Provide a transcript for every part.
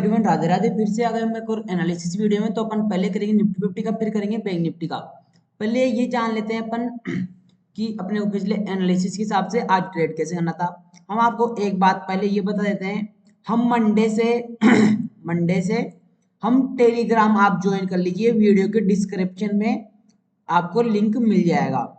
Everyone, Radhe Radhe. फिर से आ गए हम एक और एनालिसिस वीडियो में। तो अपन पहले करेंगे निफ्टी फिफ्टी का, फिर करेंगे बैंक निफ्टी का। पहले ये जान लेते हैं अपन कि अपने को पिछले एनालिसिस के हिसाब से आज ट्रेड कैसे करना था। हम आपको एक बात पहले ये बता देते हैं, हम मंडे से मंडे से हम टेलीग्राम आप ज्वाइन कर लीजिए, वीडियो के डिस्क्रिप्शन में आपको लिंक मिल जाएगा।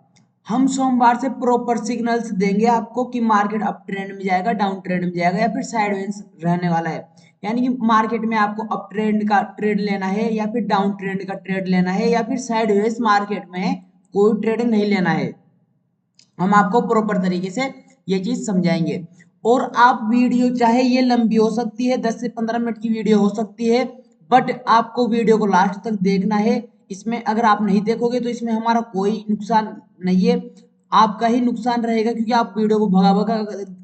हम सोमवार से प्रॉपर सिग्नल्स देंगे आपको कि मार्केट अप ट्रेंड में जाएगा, डाउन ट्रेंड में जाएगा या फिर साइडवेज रहने वाला है। यानी कि मार्केट में आपको अप ट्रेंड का ट्रेड लेना है या फिर डाउन ट्रेंड का ट्रेड लेना है या फिर साइडवेज मार्केट में कोई ट्रेड नहीं लेना है। हम आपको प्रॉपर तरीके से ये चीज समझाएंगे। और आप वीडियो चाहे ये लंबी हो सकती है, 10 से 15 मिनट की वीडियो हो सकती है, बट आपको वीडियो को लास्ट तक देखना है। इसमें अगर आप नहीं देखोगे तो इसमें हमारा कोई नुकसान नहीं है, आपका ही नुकसान रहेगा, क्योंकि आप वीडियो को भगा भगा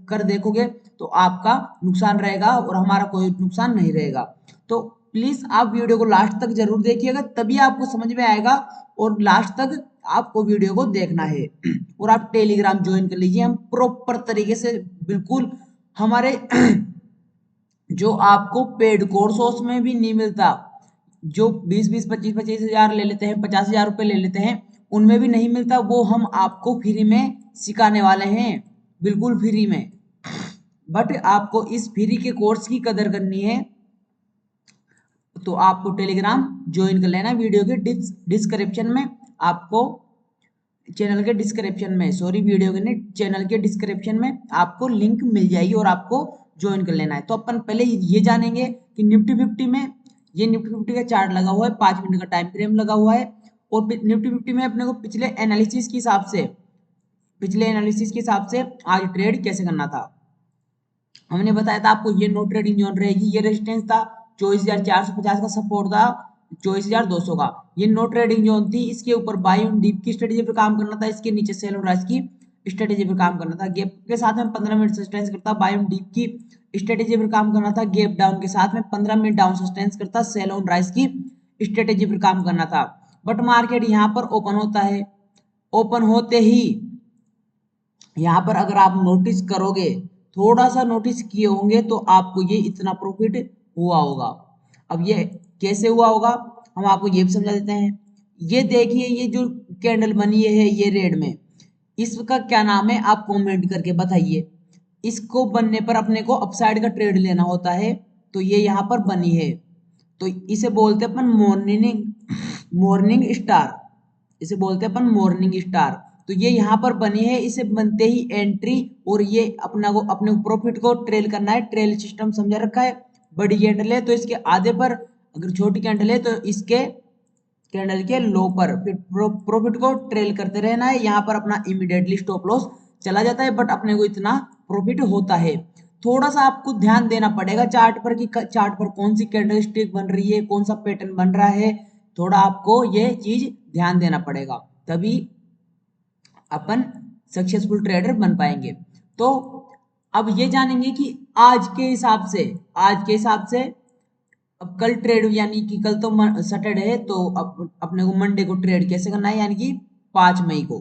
कर देखोगे तो आपका नुकसान रहेगा और हमारा कोई नुकसान नहीं रहेगा। तो प्लीज आप वीडियो को लास्ट तक जरूर देखिएगा, तभी आपको समझ में आएगा। और लास्ट तक आपको वीडियो को देखना है और आप टेलीग्राम ज्वाइन कर लीजिए। हम प्रॉपर तरीके से बिल्कुल हमारे जो आपको पेड कोर्स में भी नहीं मिलता, जो 20-20 25-25 हजार ले लेते हैं, 50,000 रुपए ले लेते हैं, उनमें भी नहीं मिलता, वो हम आपको फ्री में सिखाने वाले हैं, बिल्कुल फ्री में। बट आपको इस फ्री के कोर्स की कदर करनी है तो आपको टेलीग्राम ज्वाइन कर लेना। वीडियो के डिस्क्रिप्शन में आपको चैनल के डिस्क्रिप्शन में, सॉरी वीडियो के नहीं, चैनल के डिस्क्रिप्शन में आपको लिंक मिल जाएगी और आपको ज्वाइन कर लेना है। तो अपन पहले ये जानेंगे कि निफ्टी फिफ्टी में, ये निफ्टी फिफ्टी का चार्ट लगा हुआ है, 5 मिनट का टाइम फ्रेम लगा हुआ है। और निफ्टी फिफ्टी में अपने को पिछले एनालिसिस के हिसाब से, आज ट्रेड कैसे करना था। हमने बताया था आपको, ये नो ट्रेडिंग जोन रहेगी, ये रेजिस्टेंस था 24,450 का, सपोर्ट था 24,200 का, ये नो ट्रेडिंग जोन थी। इसके ऊपर बाई ऑन डीप की स्ट्रेटेजी पर काम करना था, इसके नीचे सेल और राइज की स्ट्रेटेजी पर काम करना था। गैप के साथ में 15 मिनट सस्टेंस करता, बाई ऑन डीप की स्ट्रेटेजी पर काम करना था। गैप डाउन के साथ में 15 मिनट डाउन सस्टेंस करता, सेल ऑन राइज की स्ट्रेटेजी पर काम करना था। बट मार्केट यहाँ पर ओपन होता है, ओपन होते ही यहाँ पर अगर आप नोटिस करोगे, थोड़ा सा नोटिस किए होंगे तो आपको ये इतना प्रॉफिट हुआ होगा। अब ये कैसे हुआ होगा हम आपको ये भी समझा देते हैं। ये देखिए, ये जो कैंडल बनी है ये रेड में, इसका क्या नाम है आप कमेंट करके बताइए। इसको बनने पर अपने को अपसाइड का ट्रेड लेना होता है, तो ये यहाँ पर बनी है, तो इसे बोलते अपन मॉर्निंग मॉर्निंग स्टार, इसे बोलते हैं अपन मॉर्निंग स्टार। तो ये यहाँ पर बनी है, इसे बनते ही एंट्री, और ये अपने प्रॉफिट को ट्रेल करना है। ट्रेल सिस्टम समझा रखा है। बड़ी कैंडल है तो इसके आधे पर, अगर छोटी कैंडल है तो इसके कैंडल के लो पर फिर प्रॉफिट को ट्रेल करते रहना है। यहाँ पर अपना इमीडिएटली स्टॉप लॉस चला जाता है, बट अपने को इतना प्रॉफिट होता है। थोड़ा सा आपको ध्यान देना पड़ेगा चार्ट पर कि चार्ट पर कौन सी कैंडल स्टिक बन रही है, कौन सा पैटर्न बन रहा है। थोड़ा आपको ये चीज ध्यान देना पड़ेगा, तभी अपन सक्सेसफुल ट्रेडर बन पाएंगे। तो अब ये जानेंगे कि आज के हिसाब से अब कल ट्रेड, यानी कि कल तो सैटरडे है, तो अब अपने को मंडे को ट्रेड कैसे करना है, यानी कि 5 मई को।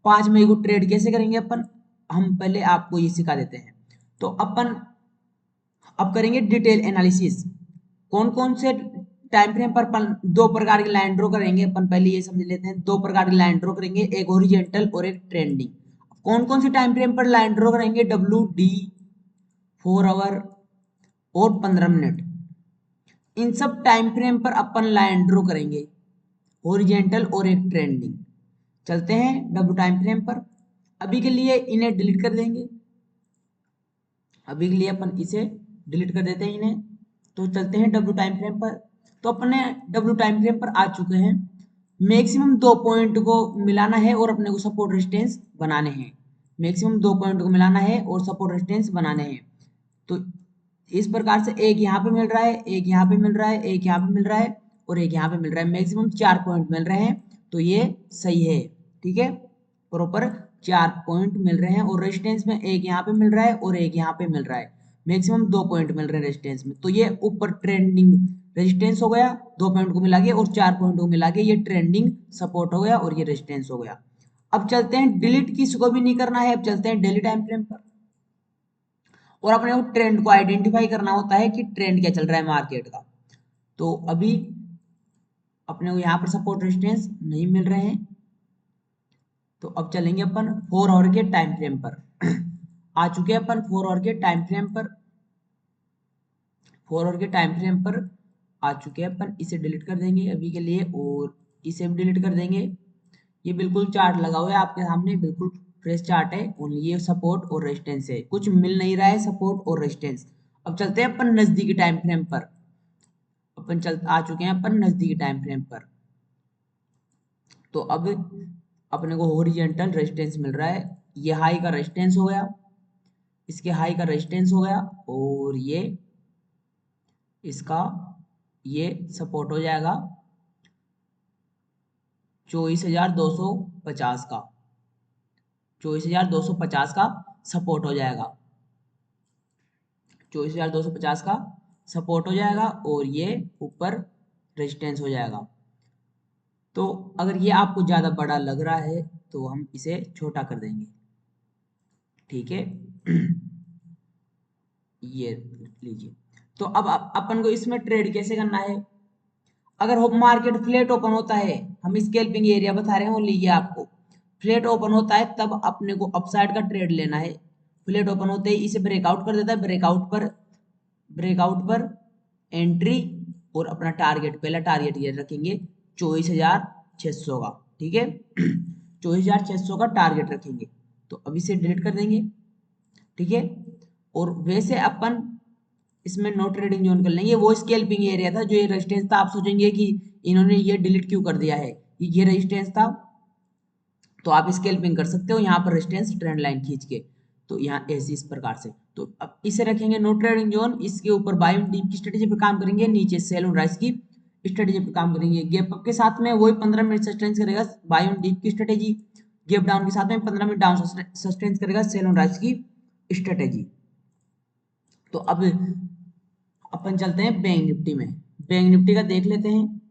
5 मई को ट्रेड कैसे करेंगे अपन, हम पहले आपको ये सिखा देते हैं। तो अपन अब करेंगे डिटेल एनालिसिस। कौन कौन से टाइम फ्रेम पर अपन दो प्रकार की लाइन ड्रॉ करेंगे। अपन पहले ये समझ लेते हैं, दो प्रकार की लाइन ड्रॉ करेंगे, एक हॉरिजॉन्टल और एक ट्रेंडिंग। कौन कौन से टाइम फ्रेम पर लाइन ड्रॉ करेंगे, WD, 4 आवर और 15 मिनट। इन सब टाइम फ्रेम पर अपन लाइन ड्रॉ करेंगे, हॉरिजॉन्टल और एक ट्रेंडिंग। चलते हैं डब्ल्यू टाइम फ्रेम पर। अभी के लिए इन्हें डिलीट कर देंगे, अभी के लिए अपन इसे डिलीट कर देते हैं इन्हें। तो चलते हैं डब्ल्यू टाइम फ्रेम पर। तो अपने डब्ल्यू टाइम फ्रेम पर आ चुके हैं। मैक्सिमम 2 पॉइंट को मिलाना है और अपने को सपोर्ट रेजिस्टेंस बनाने हैं। मैक्सिमम 2 पॉइंट को मिलाना है और सपोर्ट रेजिस्टेंस बनाने हैं। तो इस प्रकार से एक यहाँ पे मिल रहा है, एक यहाँ पे मिल रहा है, एक यहाँ पे मिल रहा है और एक यहाँ पे मिल रहा है। मैक्सिमम 4 पॉइंट मिल रहे हैं, तो ये सही है, ठीक है। प्रॉपर 4 पॉइंट मिल रहे हैं और रेजिस्टेंस में एक यहाँ पे मिल रहा है और एक यहाँ पे मिल रहा है। मैक्सिमम 2 पॉइंट मिल रहे हैं रेजिस्टेंस में, तो ये ऊपर ट्रेंडिंग रेजिस्टेंस हो गया, 2 पॉइंट को मिला के, और 4 पॉइंट को मिला के ये ट्रेंडिंग सपोर्ट हो गया और ये रेजिस्टेंस हो गया। अब चलते हैं, डिलीट किसी को भी नहीं करना है, अब चलते हैं डेली टाइम फ्रेम पर। और अपने को ट्रेंड को आइडेंटिफाई करना होता है कि ट्रेंड क्या चल रहा है मार्केट का। तो अभी अपने को यहाँ पर सपोर्ट रेजिस्टेंस नहीं मिल रहे हैं, तो अब चलेंगे अपन 4 आवर के टाइम फ्रेम पर। आ चुके हैं अपन 4 आवर के टाइम फ्रेम पर। 4 आवर के टाइम फ्रेम पर आ चुके हैं अपन। इसे डिलीट कर देंगे अभी के लिए और इसे भी डिलीट कर देंगे। ये बिल्कुल चार्ट लगा हुआ है आपके सामने, बिल्कुल फ्रेश चार्ट है। ओनली ये सपोर्ट और रेजिस्टेंस है, कुछ मिल नहीं रहा है सपोर्ट और रेजिस्टेंस। अब चलते हैं अपन नजदीकी टाइम फ्रेम पर। आ चुके हैं अपन नजदीकी टाइम फ्रेम पर। तो अब अपने को हॉरिजॉन्टल रेजिस्टेंस मिल रहा है। ये हाई का रेजिस्टेंस हो गया, इसके हाई का रेजिस्टेंस हो गया, और ये इसका ये सपोर्ट हो जाएगा 24,250 का। 24,250 का सपोर्ट हो जाएगा। 24,250 का सपोर्ट हो जाएगा और ये ऊपर रेजिस्टेंस हो जाएगा। तो अगर ये आपको ज्यादा बड़ा लग रहा है तो हम इसे छोटा कर देंगे, ठीक है। ये लीजिए। तो अब अपन को इसमें ट्रेड कैसे करना है। अगर मार्केट फ्लैट ओपन होता है, हम स्कैल्पिंग एरिया बता रहे हैं, वो लीजिए आपको। फ्लैट ओपन होता है तब अपने को अपसाइड का ट्रेड लेना है। फ्लैट ओपन होते ही इसे ब्रेकआउट कर देता है, ब्रेकआउट पर एंट्री और अपना टारगेट, पहला टारगेट ये रखेंगे 24,600 का, ठीक है। 24,600 का टारगेट रखेंगे। तो अभी से डिलीट कर देंगे, ठीक है। और वैसे अपन इसमें नो ट्रेडिंग जोन कर लेंगे। वो स्कैल्पिंग एरिया था जो ये रेजिस्टेंस था। आप सोचेंगे कि इन्होंने ये डिलीट क्यों कर दिया है, ये रेजिस्टेंस था। तो आप स्कैल्पिंग कर सकते हो यहाँ पर रेजिस्टेंस ट्रेंड लाइन खींच के। तो यहाँ ऐसे इस प्रकार से। तो अब इसे रखेंगे नो ट्रेडिंग जोन। इसके ऊपर बाय ऑन डीप की स्ट्रेटेजी पर काम करेंगे, नीचे सेल ऑन राइज की स्ट्रेटेजी पर काम करेंगे। गैप अप के साथ में वही 15 मिनट सस्टेन करेगा बाय ऑन डीप की स्ट्रेटेजी। गैप डाउन के साथ में 15 मिनट डाउन सस्टेन करेगा सेल ऑन राइज की स्ट्रेटेजी। तो अब अपन चलते हैं बैंक निफ्टी में। बैंक निफ्टी का देख लेते हैं।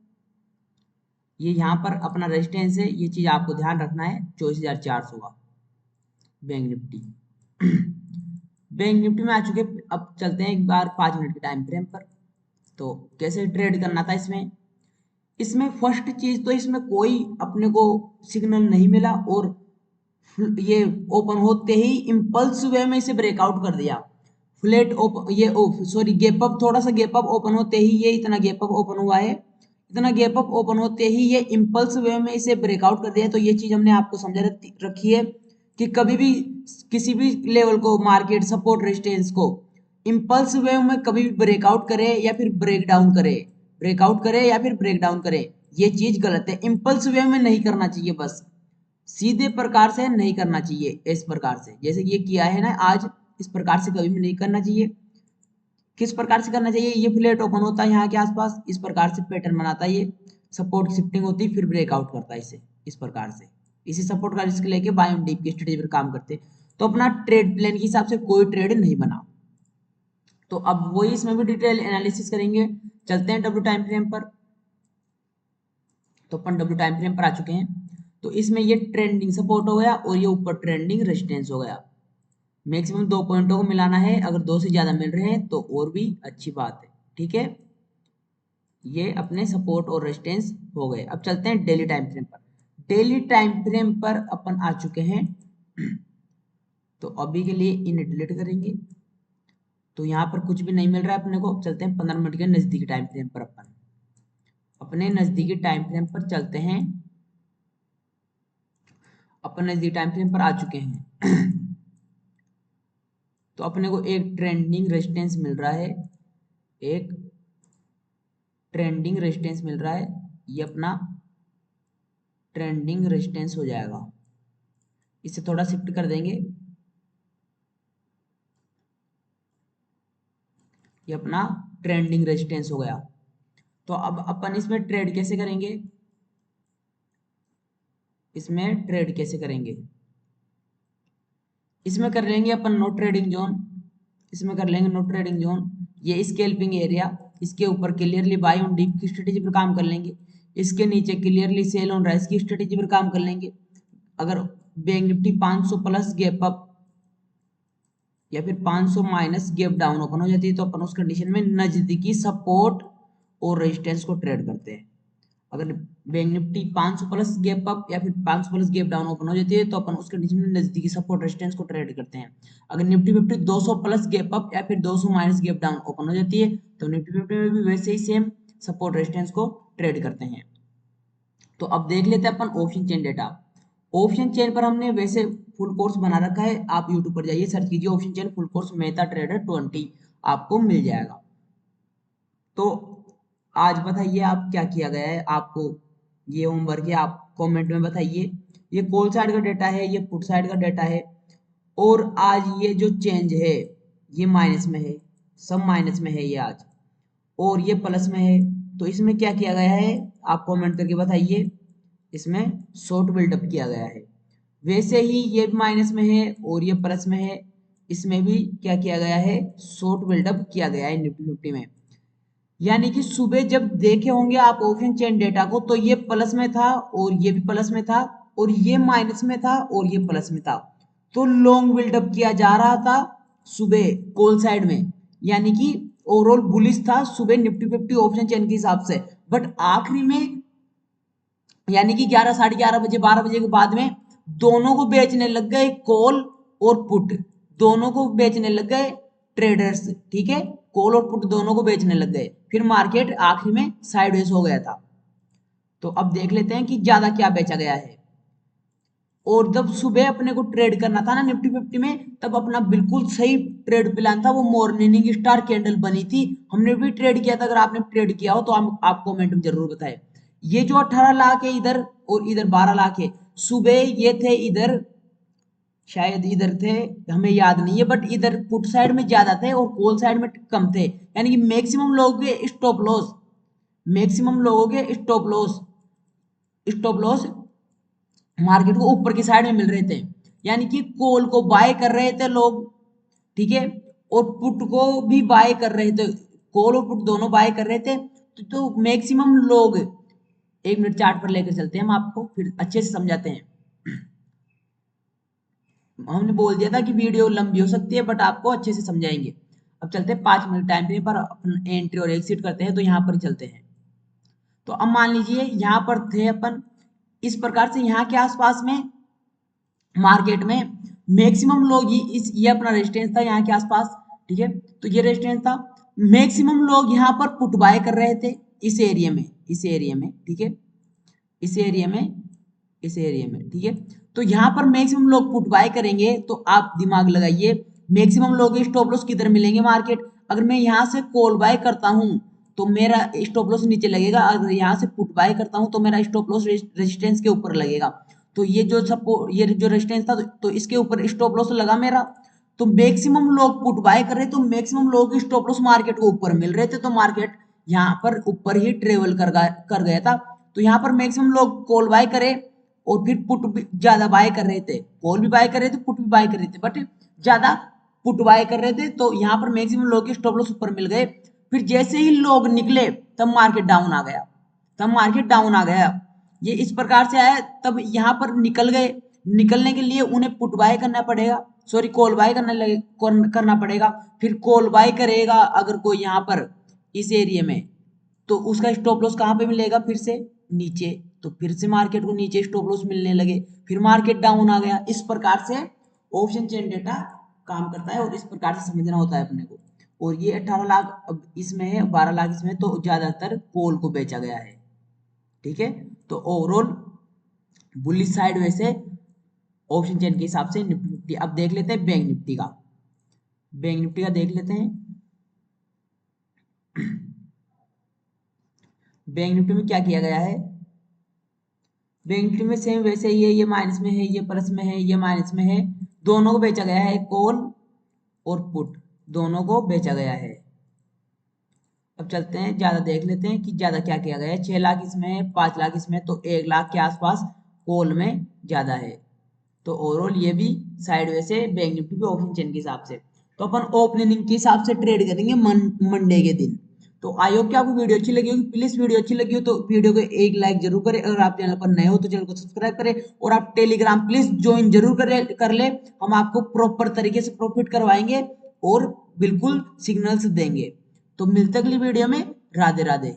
ये यहाँ पर अपना रेजिस्टेंस है, ये चीज आपको ध्यान रखना है, 24,400 का बैंक निफ्टी। बैंक निफ्टी में आ चुके। अब चलते हैं एक बार 5 मिनट के टाइम फ्रेम पर। तो कैसे ट्रेड करना था इसमें। इसमें फर्स्ट चीज तो इसमें कोई अपने को सिग्नल नहीं मिला, और ये ओपन होते ही इम्पल्स वे में इसे ब्रेकआउट कर दिया। फ्लैट ओपन ये सॉरी गैप अप, थोड़ा सा गैप अप ओपन होते ही ये इतना गैप अप ओपन हुआ है। इतना गैप अप ओपन होते ही ये इम्पल्स वे में इसे ब्रेकआउट कर दिया। तो ये चीज हमने आपको समझा रखी है कि कभी भी किसी भी लेवल को मार्केट सपोर्ट रेजिस्टेंस को इम्पल्स वे में कभी भी ब्रेकआउट करे या फिर ब्रेकडाउन करे, ब्रेकआउट करे या फिर ब्रेकडाउन करे, ये चीज गलत है। इम्पल्स वे में नहीं करना चाहिए, बस सीधे प्रकार से नहीं करना चाहिए। इस प्रकार से जैसे ये किया है ना आज, इस प्रकार से कभी भी नहीं करना चाहिए। किस प्रकार से करना चाहिए, ये फ्लैट ओपन होता है यहाँ के आसपास, इस प्रकार से पैटर्न बनाता है, ये सपोर्ट की शिफ्टिंग होती है, फिर ब्रेकआउट करता है इसे इस प्रकार से। इसी सपोर्ट का रिस्क लेके बाय ऑन डीप की स्ट्रेटेजी पर काम करते हैं। तो अपना ट्रेड प्लान के हिसाब से कोई ट्रेड नहीं बना। तो अब वही इसमें भी डिटेल एनालिसिस करेंगे। चलते हैं डब्ल्यू टाइम फ्रेम पर। तो अपन डब्ल्यू टाइम फ्रेम पर आ चुके हैं। तो इसमें ये ट्रेंडिंग सपोर्ट हो गया और ये ऊपर ट्रेंडिंग रेजिस्टेंस हो गया। मैक्सिमम 2 पॉइंटों को मिलाना है, अगर 2 से ज्यादा मिल रहे हैं तो और भी अच्छी बात है, ठीक है। ये अपने सपोर्ट और रेजिस्टेंस हो गए। अब चलते हैं डेली टाइम फ्रेम पर। डेली टाइम फ्रेम पर अपन आ चुके हैं। तो अभी के लिए इन्हें डिलीट करेंगे। तो यहाँ पर कुछ भी नहीं मिल रहा है अपने को। चलते हैं 15 मिनट के नजदीकी टाइम फ्रेम पर। अपन अपने नजदीकी टाइम फ्रेम पर चलते हैं। अपन नजदीकी टाइम फ्रेम पर आ चुके हैं। तो अपने को एक ट्रेंडिंग रेजिस्टेंस मिल रहा है, एक ट्रेंडिंग रेजिस्टेंस मिल रहा है। ये अपना ट्रेंडिंग रेजिस्टेंस हो जाएगा। इसे थोड़ा शिफ्ट कर देंगे। ये अपना ट्रेंडिंग रेजिस्टेंस हो गया। तो अब अपन इसमें ट्रेड कैसे करेंगे, इसमें ट्रेड कैसे करेंगे। इसमें कर लेंगे अपन नो ट्रेडिंग जोन। इसमें कर लेंगे नो ट्रेडिंग जोन। ये स्कैल्पिंग एरिया, इसके ऊपर क्लियरली बाय ऑन डीप की स्ट्रेटेजी पर काम कर लेंगे। इसके नीचे क्लियरली सेल ऑन राइज की स्ट्रेटेजी पर काम कर लेंगे। अगर bank Nifty 500 plus gap up या फिर 500 माइनस गैप डाउन ओपन हो जाती है, तो अपन उस कंडीशन में नजदीकी सपोर्ट और रेजिस्टेंस को ट्रेड करते हैं। अगर bank Nifty 500 plus gap up या फिर 500 प्लस गैप डाउन ओपन हो जाती है, तो अपन उस कंडीशन में नजदीकी सपोर्ट रेजिस्टेंस को ट्रेड करते हैं। अगर Nifty fifty 200 plus gap up या फिर 200 माइनस गैप डाउन ओपन हो जाती है, तो निफ्टी फिफ्टी में भी वैसे ही सेम सपोर्ट रेजिस्टेंस को ट्रेड करते हैं। तो अब देख लेते हैं अपन option chain data. Option chain पर हमने वैसे फुल कोर्स बना रखा है, आप यूट्यूब पर जाइए, सर्च कीजिए option chain full course Meta trader 20, आपको मिल जाएगा। तो आज बताइए आप क्या किया गया है, आपको ये होमवर्क है, आप कमेंट में बताइए। ये कॉल साइड का डेटा है, ये पुट साइड का डेटा है, और आज ये जो चेंज है ये माइनस में है, सब माइनस में है ये आज, और ये प्लस में है। तो इसमें क्या किया गया है आप कमेंट करके बताइए। इसमें शॉर्ट बिल्डअप किया गया है। वैसे ही ये माइनस में है और ये प्लस में है, इसमें भी क्या किया गया है, शॉर्ट बिल्डअप किया गया है निफ्टी फिफ्टी में। यानी कि सुबह जब देखे होंगे आप ऑप्शन चेन डेटा को, तो ये प्लस में था और ये भी प्लस में था, और ये माइनस में था और ये प्लस में था। तो लॉन्ग बिल्डअप किया जा रहा था सुबह कॉल साइड में, यानी कि ओवरऑल बुलिश था सुबह निफ्टी फिफ्टी ऑप्शन चेन के हिसाब से। बट आखिरी में यानी कि 11 साढ़े 11 बजे 12 बजे के बाद में दोनों को बेचने लग गए, कॉल और पुट दोनों को बेचने लग गए ट्रेडर्स, ठीक है, कॉल और पुट दोनों को बेचने लग गए। फिर मार्केट आखिर में साइडवेज हो गया था। तो अब देख लेते हैं कि ज्यादा क्या बेचा गया है। और जब सुबह अपने को ट्रेड करना था ना निफ्टी फिफ्टी में, तब अपना बिल्कुल सही ट्रेड प्लान था, वो मॉर्निंग स्टार कैंडल बनी थी, हमने भी ट्रेड किया था। अगर आपने ट्रेड किया हो तो आप कमेंट में जरूर बताएं। ये जो 18 लाख है इधर और इधर 12 लाख है, सुबह ये थे इधर, शायद इधर थे, हमें याद नहीं है, बट इधर पुट साइड में ज्यादा थे और कॉल साइड में कम थे। यानी कि मैक्सिमम लोगों के स्टॉप लॉस, मैक्सिमम लोगों के स्टॉप लॉस मार्केट को ऊपर की साइड में मिल रहे थे। यानी कि कॉल को बाय कर रहे थे लोग, ठीक है, और पुट को भी बाय कर रहे थे, कॉल और पुट दोनों बाय कर रहे थे। तो मैक्सिमम लोग, एक मिनट चार्ट पर लेकर चलते हैं हम आपको, फिर अच्छे से समझाते हैं। हमने बोल दिया था कि वीडियो लंबी हो सकती है, बट आपको अच्छे से समझाएंगे। अब चलते हैं 5 मिनट टाइम फ्रेम पर, अपन एंट्री और एग्जिट करते हैं, तो यहाँ पर चलते हैं। तो अब मान लीजिए यहाँ पर थे अपन, इस प्रकार से यहाँ के आसपास में मार्केट में मैक्सिमम लोग ये अपना रेजिस्टेंस था यहाँ के आसपास, ठीक है, तो ये रेजिस्टेंस था। मैक्सिमम लोग यहाँ पर पुट बाय कर रहे थे इस एरिया में, इस एरिया में, ठीक है, इस एरिया में, इस एरिया में, ठीक है। तो यहाँ पर मैक्सिमम लोग पुट बाय करेंगे, तो आप दिमाग लगाइए मैक्सिमम लोग स्टॉप लॉस किधर मिलेंगे मार्केट। अगर मैं यहाँ से कॉल बाय करता हूँ तो मेरा स्टॉप लॉस नीचे लगेगा, अगर यहाँ से पुट बाय करता हूँ तो मेरा स्टॉप लॉस रेजिस्टेंस के ऊपर लगेगा। तो ये जो सपोर्ट, ये जो रेजिस्टेंस था, तो इसके ऊपर स्टॉप लॉस लगा मेरा। तो मैक्सिमम लोग पुट बाय कर रहे, तो मैक्सिमम लोग स्टॉप लॉस मार्केट को ऊपर मिल रहे थे, तो मार्केट यहाँ पर ऊपर ही ट्रेवल कर गया था। तो यहाँ पर मैक्सिमम लोग कॉल बाय करे और फिर पुट भी ज्यादा बाय कर रहे थे, कॉल भी बाय कर रहे थे, पुट भी बाय कर रहे थे, बट ज्यादा पुट बाय कर रहे थे। तो यहाँ पर मैक्सिमम लोग के स्टॉप लॉस ऊपर मिल गए। फिर जैसे ही लोग निकले तब मार्केट डाउन आ गया, तब मार्केट डाउन आ गया। ये इस प्रकार से आया, तब यहाँ पर निकल गए। निकलने के लिए उन्हें पुट बाय करना पड़ेगा, सॉरी कॉल बाय करना पड़ेगा। फिर कॉल बाय करेगा अगर कोई यहाँ पर इस एरिया में, तो उसका स्टॉप लॉस कहाँ पे मिलेगा, फिर से नीचे। तो फिर से मार्केट को नीचे स्टॉप लॉस मिलने लगे, फिर मार्केट डाउन आ गया। इस प्रकार से ऑप्शन चेन डेटा काम करता है और इस प्रकार से समझना होता है अपने को। और ये 18 लाख अब इसमें है, 12 लाख इसमें है, तो ज्यादातर कॉल को बेचा गया है, ठीक है। तो ओवरऑल बुलिश साइड वैसे ऑप्शन चेन के हिसाब से निफ्टी फिफ्टी। अब देख लेते हैं बैंक निफ्टी का, बैंक निफ्टी का देख लेते हैं। बैंक निफ्टी में क्या किया गया है, बैंक निफ्टी में सेम वैसे ही है, ये माइनस में है, ये प्लस में है, ये माइनस में है, दोनों को बेचा गया है, कॉल और पुट दोनों को बेचा गया है। अब चलते हैं, ज्यादा देख लेते हैं कि ज्यादा क्या किया गया है। 6 लाख इसमें है, 5 लाख इसमें, तो 1 लाख के आसपास कॉल में ज्यादा है। तो ओवरऑल ये भी साइडवेज से बैंक निफ्टी भी ऑप्शन चेन के हिसाब से। तो अपन ओपनिंग के हिसाब से ट्रेड करेंगे मंडे के दिन। तो आई होप कि आपको वीडियो अच्छी लगी होगी। प्लीज वीडियो अच्छी लगी हो तो वीडियो को एक लाइक जरूर करें। अगर आप चैनल पर नए हो तो चैनल को सब्सक्राइब करें और आप टेलीग्राम प्लीज ज्वाइन जरूर कर ले। हम आपको प्रॉपर तरीके से प्रॉफिट करवाएंगे और बिल्कुल सिग्नल्स देंगे। तो मिलते अगली वीडियो में। राधे राधे।